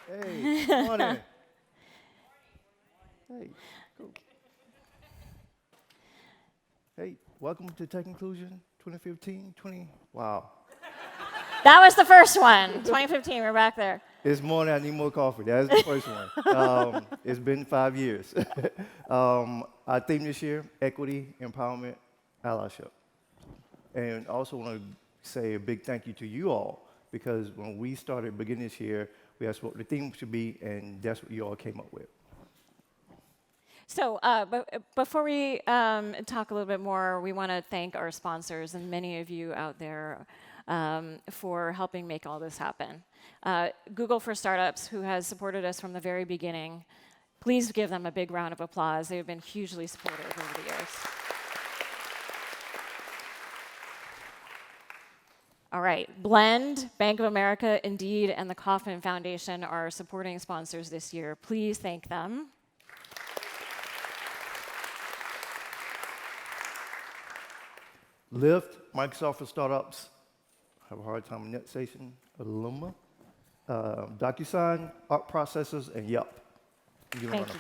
Hey, good morning. Hey, cool. Hey, welcome to Tech Inclusion 2015, 20. Wow. That was the first one. 2015, we're back there. It's morning, I need more coffee. That's the first one. It's been 5 years. Our theme this year, equity, empowerment, allyship. And also want to say a big thank you to you all, because when we started beginning this year, we asked what the theme should be, and that's what you all came up with. So before we talk a little bit more, we want to thank our sponsors and many of you out there for helping make all this happen. Google for Startups, who has supported us from the very beginning. Please give them a big round of applause. They have been hugely supportive over the years. All right, Blend, Bank of America, Indeed, and the Kauffman Foundation are supporting sponsors this year. Please thank them. Lyft, Microsoft for Startups, have a hard time pronunciation, Aluma, DocuSign, Art Processors, and Yelp. Thank you.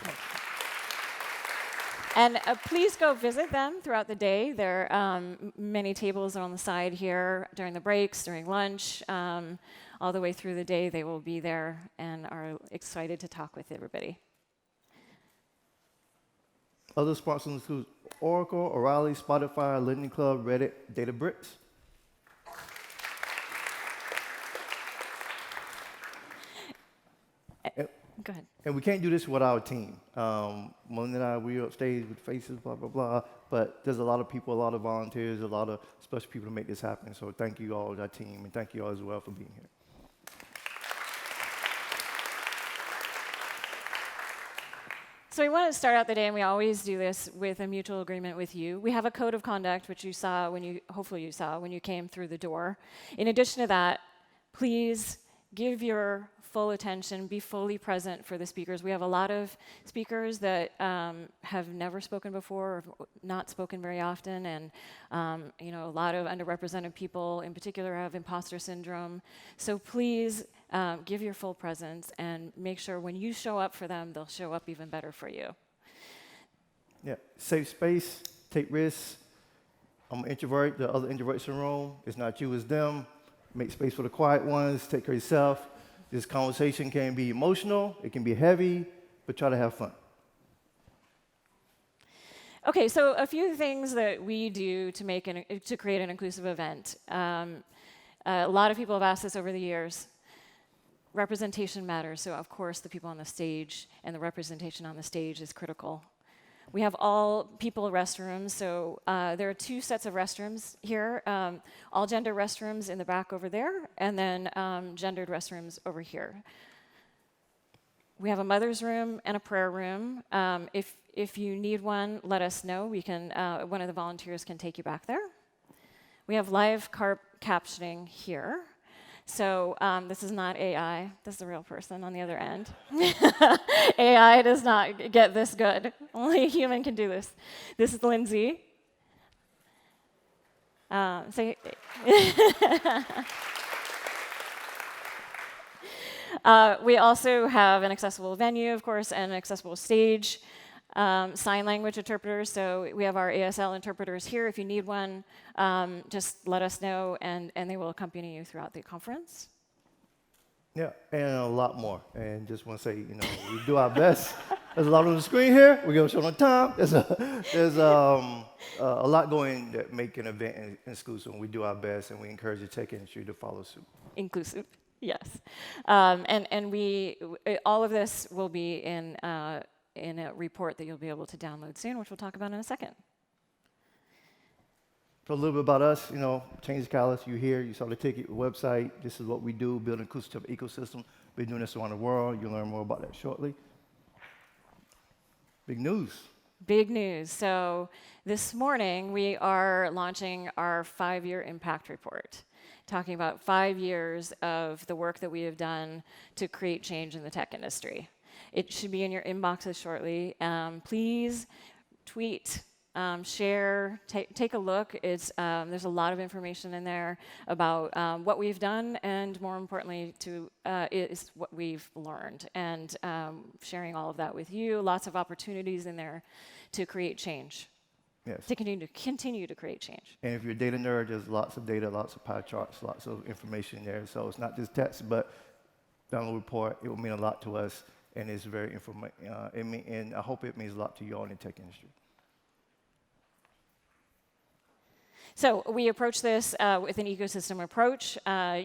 And please go visit them throughout the day. There are many tables on the side here during the breaks, during lunch, all the way through the day. They will be there and are excited to talk with everybody. Other sponsors include Oracle, O'Reilly, Spotify, Lending Club, Reddit, Databricks. Go ahead. And we can't do this without our team. Melinda and I, we're upstage with faces, blah, blah, blah. But there's a lot of people, a lot of volunteers, a lot of special people to make this happen. So thank you all, our team, and thank you all as well for being here. So we want to start out the day, and we always do this with a mutual agreement with you. We have a code of conduct, which you saw hopefully you saw when you came through the door. In addition to that, please give your full attention, be fully present for the speakers. We have a lot of speakers that have never spoken before, or not spoken very often, and a lot of underrepresented people in particular have imposter syndrome. So please give your full presence and make sure when you show up for them, they'll show up even better for you. Yeah, safe space, take risks. I'm an introvert, the other introverts in the room. It's not you, it's them. Make space for the quiet ones, take care of yourself. This conversation can be emotional, it can be heavy, but try to have fun. Okay, so a few things that we do to create an inclusive event. A lot of people have asked this over the years. Representation matters, so of course the people on the stage and the representation on the stage is critical. We have all people restrooms, so there are 2 sets of restrooms here, all gender restrooms in the back over there, and then gendered restrooms over here. We have a mother's room and a prayer room. If you need one, let us know. One of the volunteers can take you back there. We have live captioning here. So this is not AI. This is a real person on the other end. AI does not get this good. Only a human can do this. This is Lindsay. We also have an accessible venue, of course, and an accessible stage. Sign language interpreters, so we have our ASL interpreters here. If you need one, just let us know, and they will accompany you throughout the conference. Yeah, and a lot more. And just want to say, we do our best. There's a lot on the screen here. We're going to show on time. There's a lot going that make an event exclusive, and we do our best, and we encourage the tech industry to follow suit. Inclusive, yes. And all of this will be in a report that you'll be able to download soon, which we'll talk about in a second. So a little bit about us, Change the Catalyst, you're here, you saw the ticket website. This is what we do, build an inclusive ecosystem. We're doing this around the world. You'll learn more about that shortly. Big news. Big news. So this morning, we are launching our 5-year impact report, talking about 5 years of the work that we have done to create change in the tech industry. It should be in your inboxes shortly. Please tweet share, take a look. There's a lot of information in there about what we've done, and more importantly, is what we've learned, and sharing all of that with you. Lots of opportunities in there to create change. Yes. To continue to create change. And if you're a data nerd, there's lots of data, lots of pie charts, lots of information there. So it's not just text, but download report. It will mean a lot to us, and it's very and I hope it means a lot to you all in the tech industry. So we approach this with an ecosystem approach,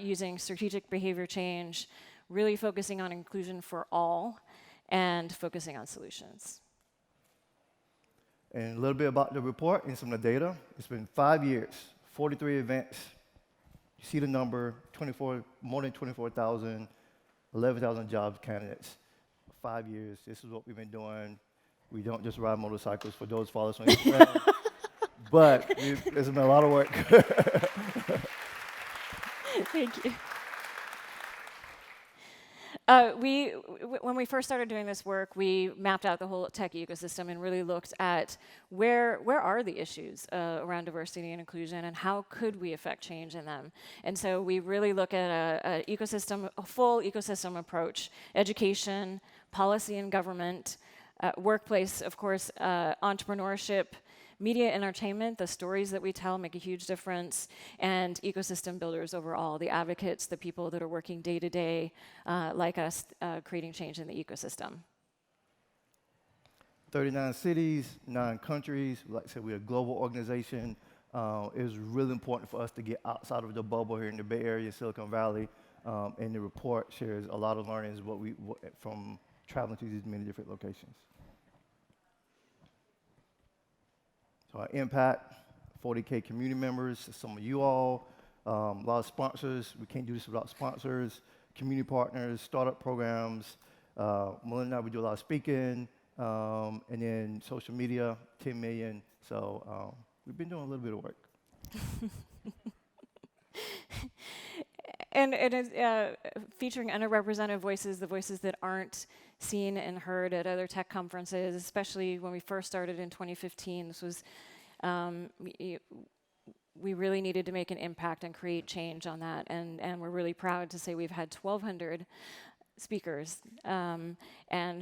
using strategic behavior change, really focusing on inclusion for all, and focusing on solutions. And a little bit about the report and some of the data. It's been 5 years, 43 events. You see the number, more than 24,000, 11,000 jobs candidates. 5 years, this is what we've been doing. We don't just ride motorcycles for those followers on Instagram. But it's been a lot of work. Thank you. When we first started doing this work, we mapped out the whole tech ecosystem and really looked at where are the issues around diversity and inclusion, and how could we affect change in them. And so we really look at a full ecosystem approach: education, policy and government, workplace, of course, entrepreneurship, media entertainment. The stories that we tell make a huge difference, and ecosystem builders overall, the advocates, the people that are working day to day, like us, creating change in the ecosystem. 39 cities, 9 countries. Like I said, we're a global organization. It was really important for us to get outside of the bubble here in the Bay Area, Silicon Valley, and the report shares a lot of learnings from traveling to these many different locations. So our impact, 40K community members, some of you all, a lot of sponsors. We can't do this without sponsors, community partners, startup programs. Melinda and I, we do a lot of speaking, and then social media, 10 million. So we've been doing a little bit of work. And it is featuring underrepresented voices, the voices that aren't seen and heard at other tech conferences, especially when we first started in 2015. This was, we really needed to make an impact and create change on that. And we're really proud to say we've had 1,200 speakers and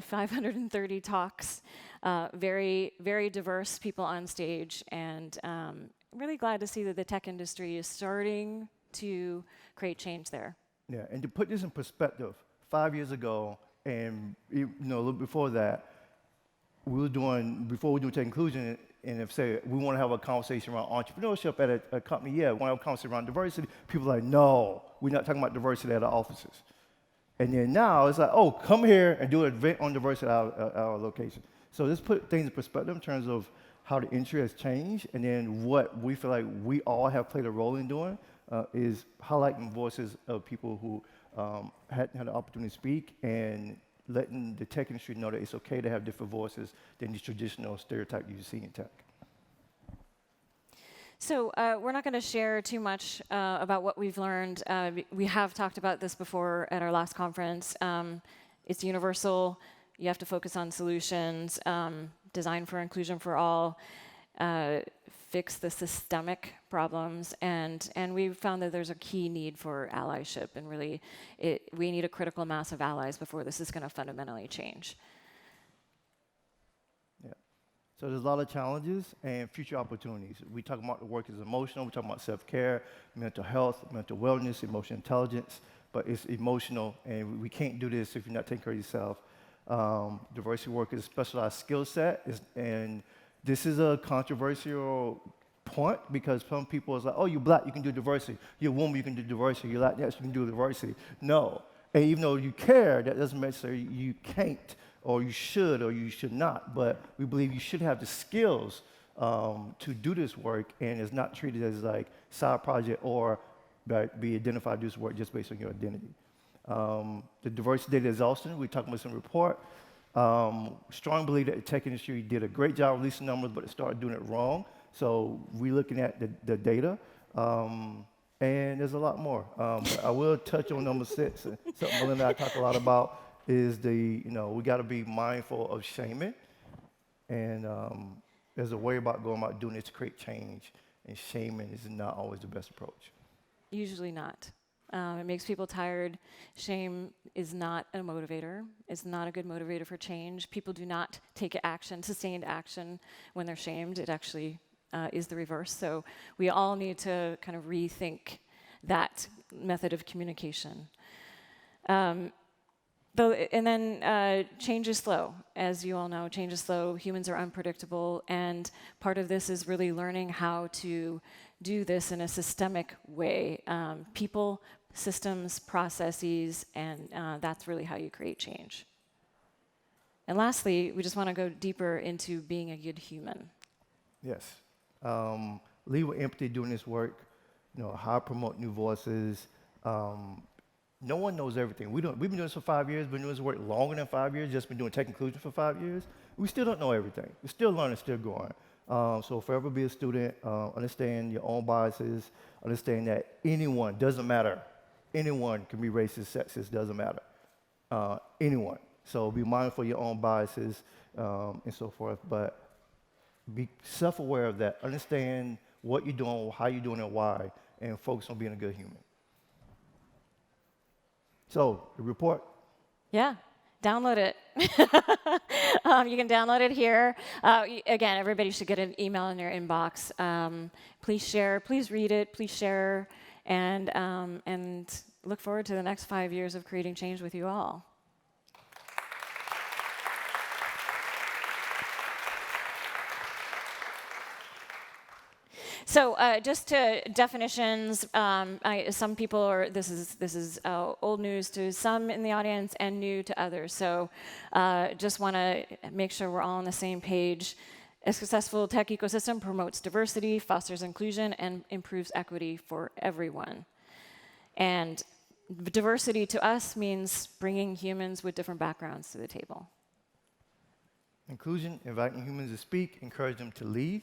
530 talks, very, very diverse people on stage. And really glad to see that the tech industry is starting to create change there. Yeah, and to put this in perspective, 5 years ago, and a little before that, before we do tech inclusion, and if say we want to have a conversation around entrepreneurship at a company, yeah, we want to have a conversation around diversity, people are like, no, we're not talking about diversity at our offices. And then now it's like, oh, come here and do an event on diversity at our location. So this put things in perspective in terms of how the industry has changed, and then what we feel like we all have played a role in doing is highlighting voices of people who hadn't had the opportunity to speak, and letting the tech industry know that it's okay to have different voices than the traditional stereotype you see in tech. So we're not going to share too much about what we've learned. We have talked about this before at our last conference. It's universal. You have to focus on solutions, design for inclusion for all, fix the systemic problems, and we found that there's a key need for allyship, and really we need a critical mass of allies before this is going to fundamentally change. Yeah. So there's a lot of challenges and future opportunities. We talk about the work is emotional, we talk about self-care, mental health, mental wellness, emotional intelligence, but it's emotional, and we can't do this if you're not taking care of yourself. Diversity work is a specialized skill set, and this is a controversial point because some people is like, oh, you're black, you can do diversity. You're a woman, you can do diversity. You're Latinx, you can do diversity. No. And even though you care, that doesn't necessarily you can't, or you should not. But we believe you should have the skills to do this work, and it's not treated as like side project or be identified as this work just based on your identity. The diversity data exhaustion, we talked about some report. Strong believe that the tech industry did a great job releasing numbers, but it started doing it wrong. So we're looking at the data, and there's a lot more. I will touch on number 6. Something Melinda and I talk a lot about is we got to be mindful of shaming, and There's a way about going about doing it to create change, and shaming is not always the best approach. Usually not. It makes people tired. Shame is not a motivator. It's not a good motivator for change. People do not take action, sustained action, when they're shamed. It actually is the reverse. So we all need to kind of rethink that method of communication. Change is slow. As you all know, change is slow. Humans are unpredictable. And part of this is really learning how to do this in a systemic way. People, systems, processes, and that's really how you create change. And lastly, we just want to go deeper into being a good human. Yes. Lead with empathy doing this work. How to promote new voices. No one knows everything. We've been doing this for 5 years, been doing this work longer than 5 years, just been doing tech inclusion for 5 years. We still don't know everything. We're still learning, still growing. So forever be a student, understand your own biases, understand that anyone, doesn't matter, anyone can be racist, sexist, doesn't matter. Anyone. So be mindful of your own biases and so forth, but be self-aware of that. Understand what you're doing, how you're doing it, why, and focus on being a good human. So, the report? Yeah, download it. You can download it here. Again, everybody should get an email in their inbox. Please share, please read it, please share, and look forward to the next 5 years of creating change with you all. So just to definitions, some people are, this is old news to some in the audience and new to others. So just want to make sure we're all on the same page. A successful tech ecosystem promotes diversity, fosters inclusion, and improves equity for everyone. And diversity to us means bringing humans with different backgrounds to the table. Inclusion, inviting humans to speak, encourage them to lead.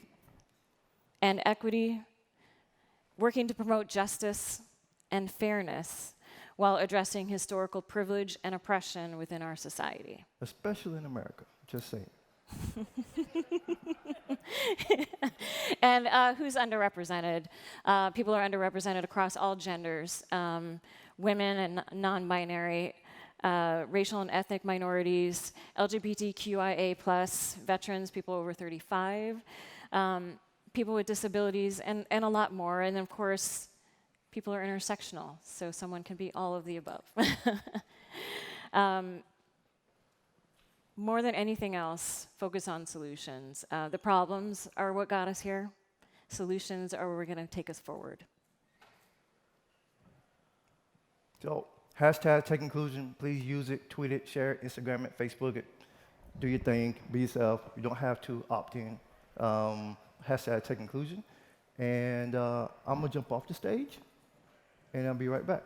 And equity, working to promote justice and fairness while addressing historical privilege and oppression within our society. Especially in America, just saying. And who's underrepresented? People are underrepresented across all genders, women and non-binary, racial and ethnic minorities, LGBTQIA+, veterans, people over 35, people with disabilities, and a lot more. And of course, people are intersectional, so someone can be all of the above. More than anything else, focus on solutions. The problems are what got us here. Solutions are where we're going to take us forward. So, hashtag Tech Inclusion, please use it, tweet it, share it, Instagram it, Facebook it. Do your thing, be yourself. You don't have to opt in. Hashtag Tech Inclusion. And I'm going to jump off the stage, and I'll be right back.